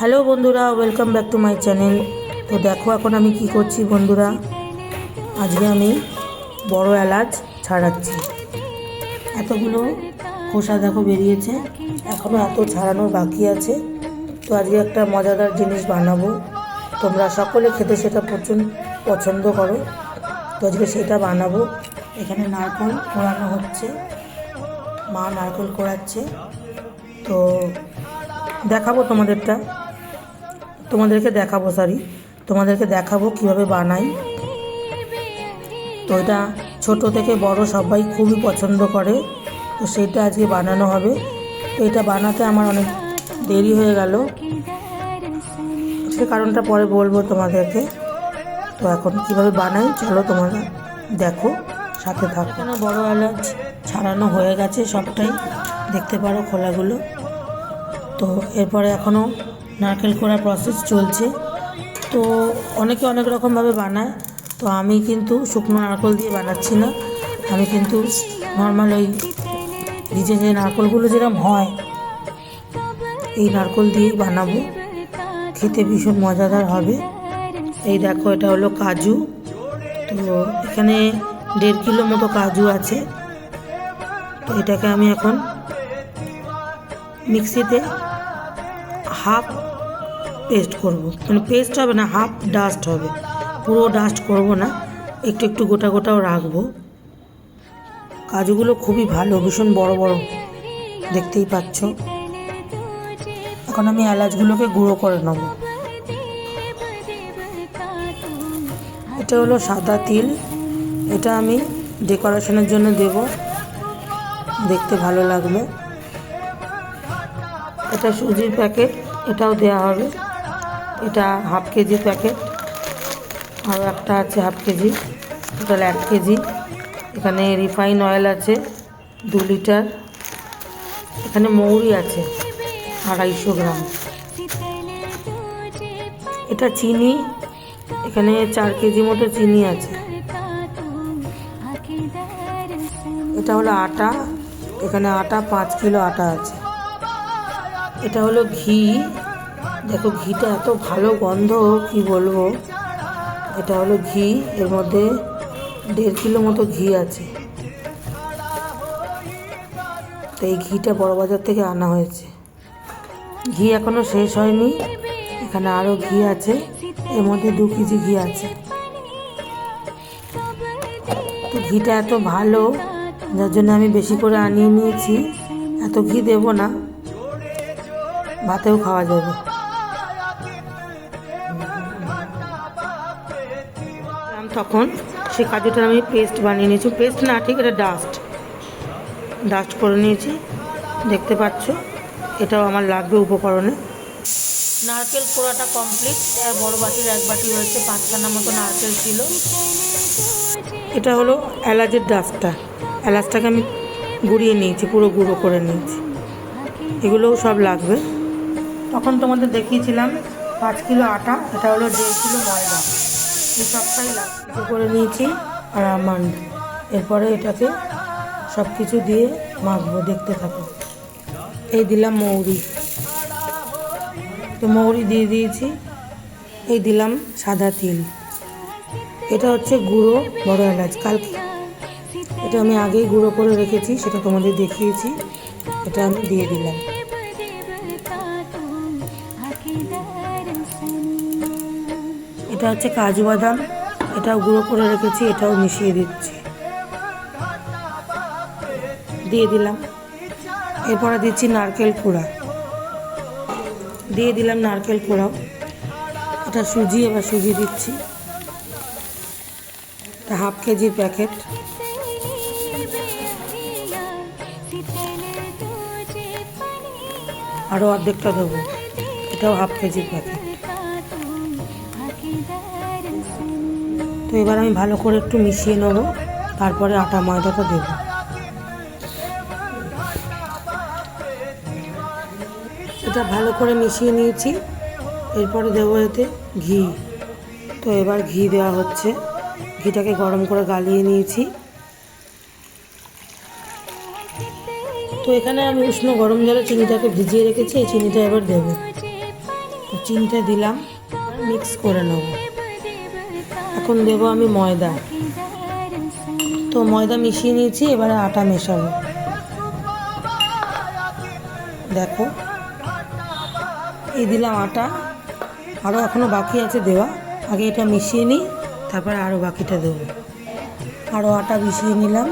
Hello বন্ধুরা, welcome back to my channel. তো দেখো এখন আমি কি করছি বন্ধুরা, আজকে আমি বড় এলাচ ছাড়াচ্ছি। এতগুলো খোসা দেখো বেরিয়েছে, এখনও এত ছাড়ানোর বাকি আছে। তো আজকে একটা মজাদার জিনিস বানাবো, তোমরা সকলে খেতে সেটা প্রচুর পছন্দ করো। তো আজকে সেটা বানাবো। এখানে নারকেল কোড়ানো হচ্ছে, মা নারকেল কোড়াচ্ছে। তো দেখাবো তোমাদেরকে দেখাবো কীভাবে বানাই। তো এটা ছোট থেকে বড় সবাই খুবই পছন্দ করে, তো সেটা আজকে বানানো হবে। তো এটা বানাতে আমার অনেক দেরি হয়ে গেল, সে কারণটা পরে বলবো তোমাদেরকে। তো এখন কীভাবে বানাই চলো তোমরা দেখো, সাথে থাকো। না, বড় এলাচ ছাড়ানো হয়ে গেছে সবটাই, দেখতে পারো খোলাগুলো। তো এরপরে এখনও নারকেল কোড়ার প্রসেস চলছে। তো অনেকে অনেক রকমভাবে বানায়, তো আমি কিন্তু শুকনো নারকেল দিয়ে বানাচ্ছি না, আমি কিন্তু নর্মাল ওই ভিজে যে নারকেলগুলো যেরকম হয় এই নারকেল দিয়েই বানাবো, খেতে ভীষণ মজাদার হবে। এই দেখো, এটা হলো কাজু। তো এখানে 1.5 কিলো মতো কাজু আছে। তো এটাকে আমি এখন মিক্সিতে হাফ পেস্ট করব, মানে পেস্ট হবে না, হাফ ডাস্ট হবে, পুরো ডাস্ট করব না, একটু একটু গোটা গোটাও রাখবো। কাজুগুলো খুবই ভালো, ভীষণ বড় বড়, দেখতেই পাচ্ছ। এখন আমি এলাচগুলোকে গুঁড়ো করে নেব। এটা হলো সাদা তিল, এটা আমি ডেকোরেশনের জন্য দেব, দেখতে ভালো লাগবে। এটা সুজির প্যাকেট, এটাও দেওয়া হবে। এটা 1/2 কেজি প্যাকেট, আরও একটা আছে 1/2 কেজি, টোটাল 1 কেজি। এখানে রিফাইন অয়েল আছে 2 লিটার। এখানে মৌরি আছে 250 গ্রাম। এটা চিনি, এখানে 4 কেজি মতো চিনি আছে। এটা হলো আটা, এখানে আটা 5 কিলো আটা আছে। এটা হলো ঘি, দেখো ঘিটা এত ভালো গন্ধ কি বলবো। এটা হলো ঘি, এর মধ্যে 1.5 কিলো মতো ঘি আছে। তো এই ঘিটা বড়বাজার থেকে আনা হয়েছে। ঘি এখনো শেষ হয়নি, এখানে আরও ঘি আছে, এর মধ্যে 2 কেজি ঘি আছে। তো ঘিটা এত ভালো, যার জন্য আমি বেশি করে আনিয়ে নিয়েছি। এত ঘি দেবো না, ভাতেও খাওয়া যাবে। তখন সে কাজুটার আমি পেস্ট বানিয়ে নিয়েছি, পেস্ট না ঠিক, এটা ডাস্ট করে নিয়েছি, দেখতে পাচ্ছ। এটাও আমার লাগবে উপকরণে। নারকেল কোড়াটা কমপ্লিট, আর বড় বাটির 1 বাটি হয়েছে, 5খানা মতো নারকেল ছিল। এটা হলো এলাচের ডাস্টটা, এলাচটাকে আমি গুঁড়িয়ে নিয়েছি, পুরো গুঁড়ো করে নিয়েছি। এগুলোও সব লাগবে। তখন তোমাদের দেখিয়েছিলাম 5 কিলো আটা, এটা হলো 1.5 কিলো ময়দা, এই সবটাই লাগবে করে নিয়েছি। আর আমন্ড, এরপরে এটাকে সব কিছু দিয়ে মাখবো, দেখতে থাকো। এই দিলাম মৌরি, তো মৌরি দিয়ে দিয়েছি। এই দিলাম সাদা তিল, এটা হচ্ছে গুঁড়ো বড় এলাচ, কালকে এটা আমি আগেই গুঁড়ো করে রেখেছি, সেটা তোমাদের দেখিয়েছি। এটা আমি দিয়ে দিলাম। এটা হচ্ছে কাজু বাদাম, এটাও গুঁড়ো করে রেখেছি, এটাও মিশিয়ে দিচ্ছি, দিয়ে দিলাম। এরপরে দিচ্ছি নারকেল কোড়া, দিয়ে দিলাম নারকেল কোড়াও। এটা সুজি, এবার সুজি দিচ্ছি, এটা 1/2 কেজির প্যাকেট। আরও অর্ধেকটা দেবো, এটাও 1/2 কেজির প্যাকেট। তো এবার আমি ভালো করে একটু মিশিয়ে নেবো, তারপরে আটা ময়দাটা দেবো। এটা ভালো করে মিশিয়ে নিয়েছি, এরপরে দেবো এতে ঘি। তো এবার ঘি দেওয়া হচ্ছে, ঘিটাকে গরম করে গালিয়ে নিয়েছি। তো এখানে আমি উষ্ণ গরম জলে চিনিটাকে ভিজিয়ে রেখেছি, এই চিনিটা এবার দেবো। চিনিটা দিলাম, মিক্স করে নেব। এখন দেবো আমি ময়দা। তো ময়দা মিশিয়ে নিয়েছি, এবারে আটা মেশাবো। দেখো এই দিলাম আটা, আরও এখনও বাকি আছে দেওয়া। আগে এটা মিশিয়ে নিই, তারপরে আরও বাকিটা দেবো। আরও আটা মিশিয়ে নিলাম।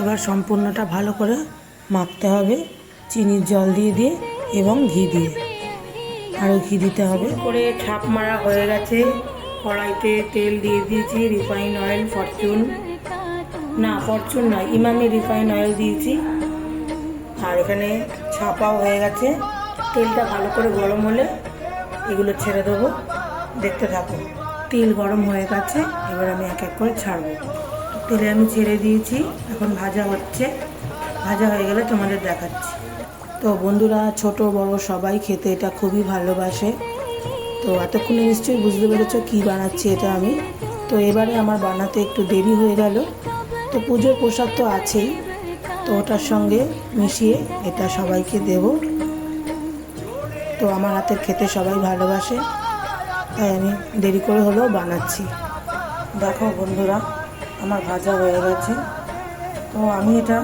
এবার সম্পূর্ণটা ভালো করে মাখতে হবে, চিনির জল দিয়ে দিয়ে এবং ঘি দিয়ে। আরও ঘি দিতে হবে। করে ছাপ মারা হয়ে গেছে। কড়াইতে তেল দিয়ে দিয়েছি, রিফাইন অয়েল, ফরচুন না, ইমামি রিফাইন অয়েল দিয়েছি। আর এখানে ছাপাও হয়ে গেছে। তেলটা ভালো করে গরম হলে এগুলো ছেড়ে দেবো, দেখতে থাকো। তেল গরম হয়ে গেছে, এবার আমি এক এক করে ছাড়বো। তেলে আমি ছেড়ে দিয়েছি, এখন ভাজা হচ্ছে। ভাজা হয়ে গেলে তোমাদের দেখাচ্ছি। তো বন্ধুরা, ছোট বড় সবাই খেতে এটা খুবই ভালোবাসে। তো এতক্ষণে নিশ্চয়ই বুঝতে পেরেছো কী বানাচ্ছি এটা আমি। তো এবারে আমার বানাতে একটু দেরি হয়ে গেল। তো পুজোর প্রসাদ তো আছেই, তো ওটার সঙ্গে মিশিয়ে এটা সবাইকে দেব। তো আমার হাতের খেতে সবাই ভালোবাসে, তাই আমি দেরি করে হলেও বানাচ্ছি। দেখো বন্ধুরা, আমার ভাজা হয়ে গেছে। তো আমি এটা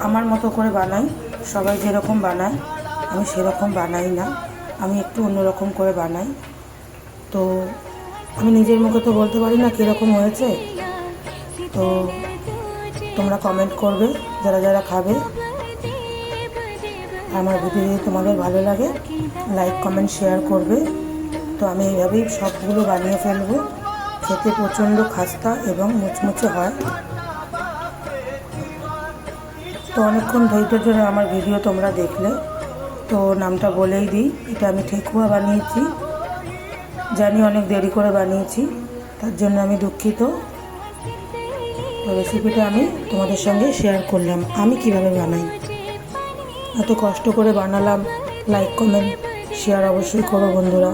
আমার মতো করে বানাই, সবাই যেরকম বানায় আমি সেরকম বানাই না, আমি একটু অন্যরকম করে বানাই। তো আমি নিজের মুখে তো বলতে পারি না কীরকম হয়েছে। তো তোমরা কমেন্ট করবে যারা যারা খাবে। আমার ভিডিও যদি তোমাদের ভালো লাগে লাইক কমেন্ট শেয়ার করবে। তো আমি এইভাবেই সবগুলো বানিয়ে ফেলবো। খেতে প্রচণ্ড খাস্তা এবং মুচমুচে হয়। তো অনেকক্ষণ ধৈর্য ধরে আমার ভিডিও তোমরা দেখলে। তো নামটা বলেই দিই, এটা আমি ঠেকুয়া বানিয়েছি। জানি অনেক দেরি করে বানিয়েছি, তার জন্য আমি দুঃখিত। তো রেসিপিটা আমি তোমাদের সঙ্গে শেয়ার করলাম, আমি কিভাবে বানাই। এত কষ্ট করে বানালাম, লাইক কমেন্ট শেয়ার অবশ্যই করো বন্ধুরা।